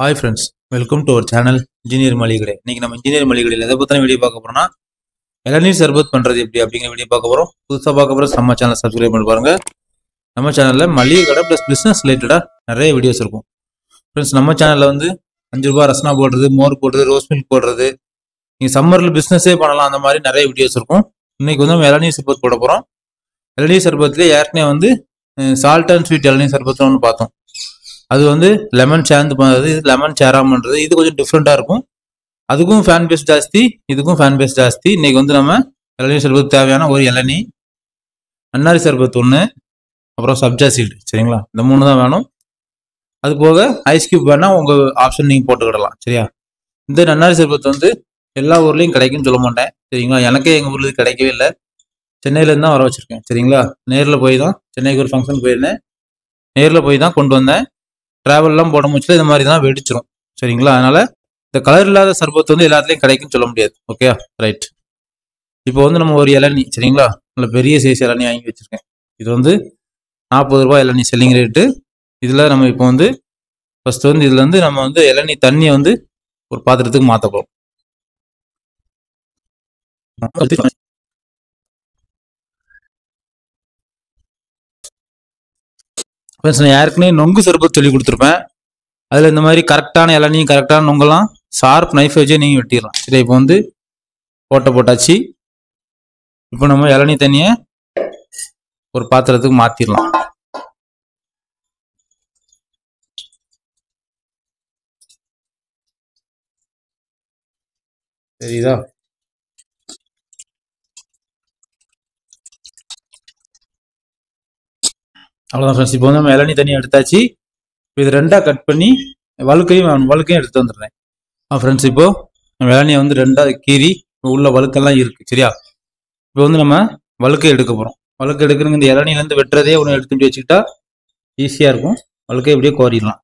Hi friends, welcome to our channel Engineer Maligade. இன்னைக்கு நம்ம engineer மளிகையில் எதை பத்தின வீடியோ பார்க்க போறோம்னா இளநீர் சர்பத் பண்றது எப்படி அப்படிங்கிற வீடியோ பார்க்க போறோம். புதுசா பார்க்க போற நம்ம சேனலை சப்ஸ்கிரைப் பண்ணி பாருங்க. நம்ம சேனல்ல மளிகை கடை பிளஸ் பிசினஸ் ரிலேட்டடா நிறைய வீடியோஸ் இருக்கும். ஃப்ரெண்ட்ஸ் நம்ம சேனல்ல வந்து 5 ரூபாய் ரஸ்னா போடுறது, மோர் போடுறது, ரோஸ் மில்க் போடுறது, நீங்க சம்மர்ல பிசினஸே பண்ணலாம் அந்த மாதிரி நிறைய வீடியோஸ் இருக்கும். இன்னைக்கு வந்து நம்ம இளநீர் சர்பத் போட போறோம். இளநீர் சர்பத்ல ஏற்கனவே வந்து சால்ட் அண்ட் ஸ்வீட் இளநீர் சர்பத்னு ஒன்று பார்த்தோம். அது வந்து லெமன் சேர்ந்து பண்ணுறது, இது லெமன் சேராமன்றது, இது கொஞ்சம் டிஃப்ரெண்ட்டாக இருக்கும். அதுக்கும் ஃபேன் பேஸ் ஜாஸ்தி, இதுக்கும் ஃபேன் பேஸ் ஜாஸ்தி. இன்னைக்கு வந்து நம்ம இளநீர் சர்பத்து தேவையான ஒரு இளநீ, நன்னாரி சர்பத் ஒன்று, அப்புறம் சப்ஜா சீடு, சரிங்களா? இந்த 3 தான் வேணும். அது போக ஐஸ் கியூப் வேணால் உங்கள் ஆப்ஷன் நீங்கள் போட்டுக்கிடலாம், சரியா? இந்த நன்னாரி சர்பத் வந்து எல்லா ஊர்லேயும் கிடைக்கும்னு சொல்ல மாட்டேன், சரிங்களா? எனக்கே எங்கள் ஊரில் கிடைக்கவே இல்லை. சென்னையிலேருந்து தான் வர வச்சுருக்கேன், சரிங்களா? நேரில் போய் தான், சென்னைக்கு ஒரு ஃபங்க்ஷன் போயிருந்தேன், நேரில் போய் தான் கொண்டு வந்தேன். ட்ராவல்லாம் போட முடிச்சல இந்த மாதிரி தான் வெடிச்சிரும், சரிங்களா? அதனால இந்த கலர் இல்லாத சர்பத் வந்து எல்லாத்துலேயும் கிடைக்கும்னு சொல்ல முடியாது. Okay right. இப்போ வந்து நம்ம ஒரு இளநீ, சரிங்களா, நல்ல பெரிய சைஸ் இளநீ வாங்கி வச்சுருக்கேன். இது வந்து 40 ரூபாய் இளநீ செல்லிங் ரேட்டு. இதில் நம்ம இப்போ வந்து ஃபர்ஸ்ட் வந்து இதில் வந்து நம்ம வந்து இளநீ தண்ணியை வந்து ஒரு பாத்திரத்துக்கு மாற்ற போகிறோம். நான் ஏற்கனவே நொங்கு சர்பத் சொல்லி கொடுத்துருப்பேன். அதில் இந்த மாதிரி கரெக்டான இளநீ கரெக்டான நொங்கெல்லாம் ஷார்ப் நைஃப் வச்சே நீங்கள் வெட்டிடலாம். சரி, இப்போ வந்து போட்டாச்சு. இப்போ நம்ம இளநீ தண்ணியை ஒரு பாத்திரத்துக்கு மாற்றிடலாம். சரிதா? அவ்வளோதான் ஃப்ரெண்ட்ஸ். இப்போ வந்து நம்ம இளநீ தண்ணி எடுத்தாச்சு. இது 2ஆக கட் பண்ணி வழுக்கையும் எடுத்து வந்துடுறேன். ஃப்ரெண்ட்ஸ், இப்போ நம்ம இளநியை வந்து 2ஆக கீறி உள்ள வழுக்கெல்லாம் இருக்குது, சரியா? இப்போ வந்து நம்ம வழுக்கை எடுக்க போகிறோம். வழுக்கை எடுக்கிறதுக்கு இந்த இளநிலேருந்து வெட்டுறதே ஒன்று எடுத்துட்டு வச்சுக்கிட்டா ஈஸியாக இருக்கும். வழுக்கை இப்படியே கோரிடலாம்.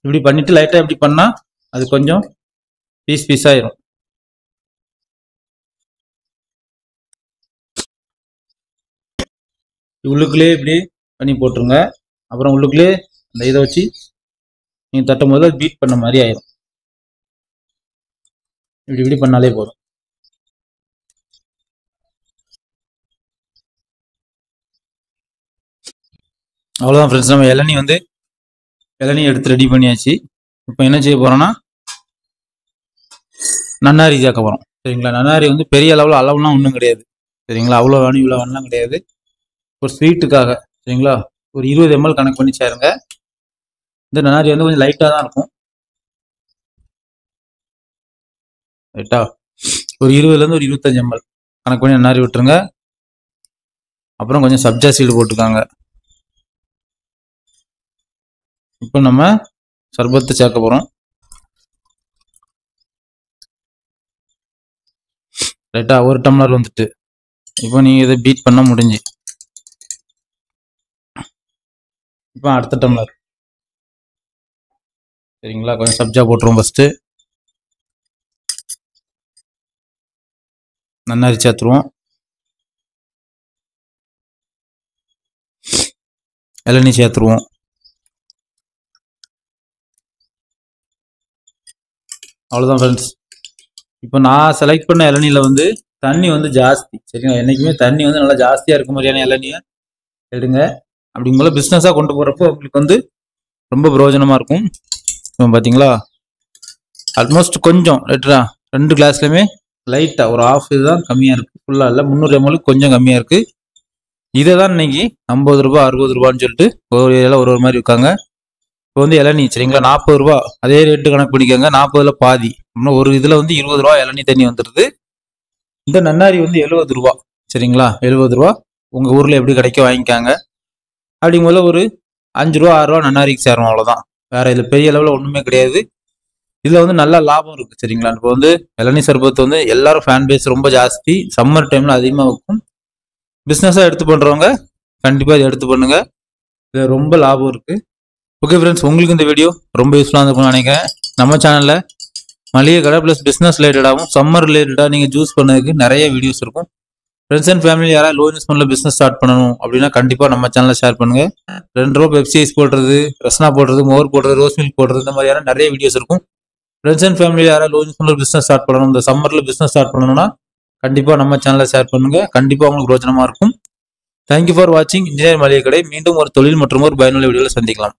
இப்படி பண்ணிவிட்டு லைட்டாக இப்படி பண்ணால் அது கொஞ்சம் பீஸாயிரும். உள்ளுக்குள்ளேயே இப்படி பண்ணி போட்டுருங்க. அப்புறம் உள்ளுக்குள்ளே அந்த இதை வச்சு நீங்கள் தட்டும் போது பீட் பண்ண மாதிரி ஆயிரும். இப்படி பண்ணாலே போதும். அவ்வளோதான் ஃப்ரெண்ட்ஸ். நம்ம இளநீ எடுத்து ரெடி பண்ணியாச்சு. இப்போ என்ன செய்ய போகிறோன்னா நன்னாரி சேர்க்க போகிறோம், சரிங்களா? நன்னாரி வந்து பெரிய அளவுலாம் ஒன்றும் கிடையாது, சரிங்களா? அவ்வளோ வேணும் இவ்வளோ வேணும்லாம் கிடையாது. ஒரு ஸ்வீட்டுக்காக, சரிங்களா, ஒரு 20 ml கணக்கு பண்ணி சேருங்க. இந்த நன்னாரி வந்து கொஞ்சம் லைட்டாக தான் இருக்கும், ரைட்டா? ஒரு 20லேருந்து ஒரு 25 ml கணக்கு பண்ணி நன்னாரி விட்டுருங்க. அப்புறம் கொஞ்சம் சப்ஜா சீடு போட்டுக்காங்க. இப்போ நம்ம சர்பத்தை சேர்க்க போகிறோம், ரைட்டா? 1 டம்ளர் வந்துட்டு. இப்போ நீங்கள் இதை பீட் பண்ண முடிஞ்சு. இப்போ அடுத்த டம்ளர், சரிங்களா? கொஞ்சம் சப்ஜா போட்டுருவோம். ஃபஸ்ட்டு நன்னாரி சேர்த்துருவோம். இளநீ சேர்த்துருவோம். அவ்வளோதான் ஃப்ரெண்ட்ஸ். இப்போ நான் செலக்ட் பண்ண இளநியில் வந்து தண்ணி வந்து ஜாஸ்தி, சரிங்களா? என்றைக்குமே தண்ணி வந்து நல்லா ஜாஸ்தியாக இருக்க மாதிரியான இளநியை எடுங்க. அப்படிங்கும்போது பிஸ்னஸாக கொண்டு போகிறப்போ உங்களுக்கு வந்து ரொம்ப பிரயோஜனமாக இருக்கும். இப்போ பார்த்தீங்களா, ஆல்மோஸ்ட் கொஞ்சம் லைட்டா 2 கிளாஸ்லையுமே லைட்டாக ஒரு ½ இதுதான் கம்மியாக இருக்குது, ஃபுல்லாக இல்லை. 300 ml கொஞ்சம் கம்மியாக இருக்குது. இதை தான் இன்னைக்கு 50 ரூபா 60 ரூபான்னு சொல்லிட்டு ஒரு ஏரியாவில் ஒரு மாதிரி இருக்காங்க. இப்போ வந்து இளநீ, சரிங்களா, 40 ரூபா. அதே ரேட்டு கணக்கு பண்ணிக்கோங்க. 40ல் பாதி, இன்னும் ஒரு இதில் வந்து 20 ரூபா இளநீ தண்ணி வந்துடுது. இந்த நன்னாரி வந்து 70 ரூபா, சரிங்களா? 70 ரூபா. உங்கள் ஊரில் எப்படி கிடைக்க வாங்கிக்காங்க. அப்படிங்கும்போது ஒரு 5 ரூபா 6 ரூபா நன்னாரிக்கு சேரும், அவ்வளோதான். வேறு இதில் பெரிய அளவில் ஒன்றுமே கிடையாது. இதில் வந்து நல்ல லாபம் இருக்குது, சரிங்களா? இப்போ வந்து இளநீ சர்பத் வந்து எல்லாரும் ஃபேன் பேஸ் ரொம்ப ஜாஸ்தி, சம்மர் டைமில் அதிகமாக இருக்கும். பிஸ்னஸாக எடுத்து பண்ணுறவங்க கண்டிப்பாக இதை எடுத்து பண்ணுங்க. இது ரொம்ப லாபம் இருக்குது. ஓகே ஃப்ரெண்ட்ஸ், உங்களுக்கு இந்த வீடியோ ரொம்ப யூஸ்ஃபுல்லாக இருக்கும்னு நினைக்கிறேன். நம்ம சேனலில் மளிகை கடை ப்ளஸ் பிஸ்னஸ் ரிலேட்டடாகவும் சம்மர் ரிலேட்டடாக நீங்கள் ஜூஸ் பண்ணதுக்கு நிறைய வீடியோஸ் இருக்கும். ஃப்ரெண்ட்ஸ் அண்ட் ஃபேமிலி யாராவது லோ இன்வெஸ்ட்மெண்ட்ல பிசினஸ் ஸ்டார்ட் பண்ணணும் அப்படின்னா கண்டிப்பா நம்ம சேனலை ஷேர் பண்ணுங்க. 2 ரூபா பெப்சி ஐஸ் போடுறது, ரஸ்னா போடுறது, மோர் போடுறது, ரோஸ் மில்க் போடுறது, இந்த மாதிரியான நிறைய வீடியோஸ் இருக்கும். ஃப்ரெண்ட்ஸ் அண்ட் ஃபேமிலி யாராவது லோ இன்வெஸ்ட்மெண்ட்ல பிசினஸ் ஸ்டார்ட் பண்ணணும், இந்த சம்மர்ல பிசினஸ் ஸ்டார்ட் பண்ணணும்னா கண்டிப்பா நம்ம சேனலை ஷேர் பண்ணுங்க. கண்டிப்பா உங்களுக்கு பிரோஜனமா இருக்கும். தேங்க்யூ ஃபார் வாட்சிங் இன்ஜினியர் மளிகை கடை. மீண்டும் ஒரு தொழில் மற்றும் ஒரு பயனுள்ள வீடியோவில் சந்திக்கலாம்.